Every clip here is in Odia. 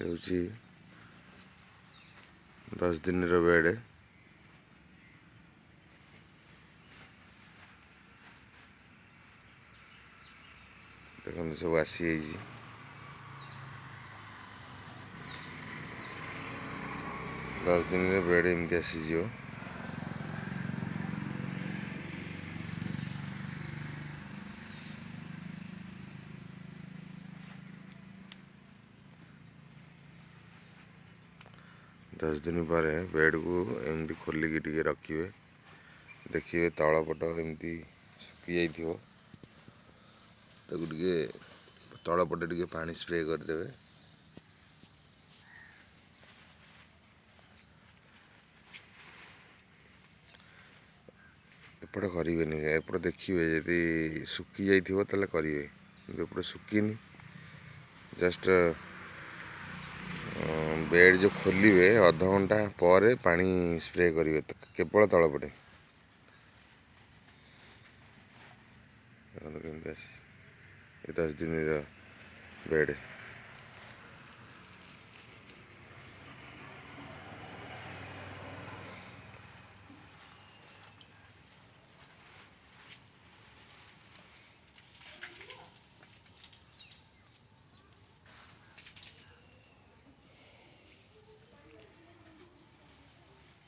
ହେଉଛି 10 ଦିନର ବେଡ଼। ଦେଖନ୍ତୁ ସବୁ ଆସିଯାଇଛି। 10 ଦିନରେ ବେଡ଼ ଏମିତି ଆସିଯିବ। ଦଶ ଦିନ ପରେ ବେଡ଼କୁ ଏମିତି ଖୋଲିକି ଟିକେ ରଖିବେ, ଦେଖିବେ ତଳ ପଟ ଏମିତି ଶୁଖି ଯାଇଥିବ। ତାକୁ ଟିକେ ତଳ ପଟେ ଟିକେ ପାଣି ସ୍ପ୍ରେ କରିଦେବେ। ଏପଟେ କରିବେନି, ଏପଟେ ଦେଖିବେ ଯଦି ଶୁଖି ଯାଇଥିବ ତାହେଲେ କରିବେ, କିନ୍ତୁ ଏପଟେ ଶୁଖିନି। ଜଷ୍ଟ ବେଡ଼ ଯେଉଁ ଖୋଲିବେ ଅଧଘଣ୍ଟା ପରେ ପାଣି ସ୍ପ୍ରେ କରିବେ, କେବଳ ତଳପଟେ। ଦେଖନ୍ତୁ କେମିତି ଆସି ଏ 10 ଦିନର ବେଡ଼।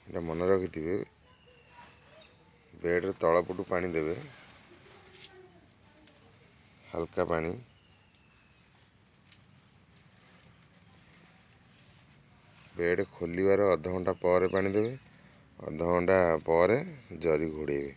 ଏଇଟା ମନେ ରଖିଥିବେ, ବେଡ଼ର ତଳପଟୁ ପାଣି ଦେବେ, ହାଲକା ପାଣି। ବେଡ଼ ଖୋଲିବାର ଅଧଘଣ୍ଟା ପରେ ପାଣି ଦେବେ, ଅଧଘଣ୍ଟା ପରେ ଜରି ଘୋଡ଼େଇବେ।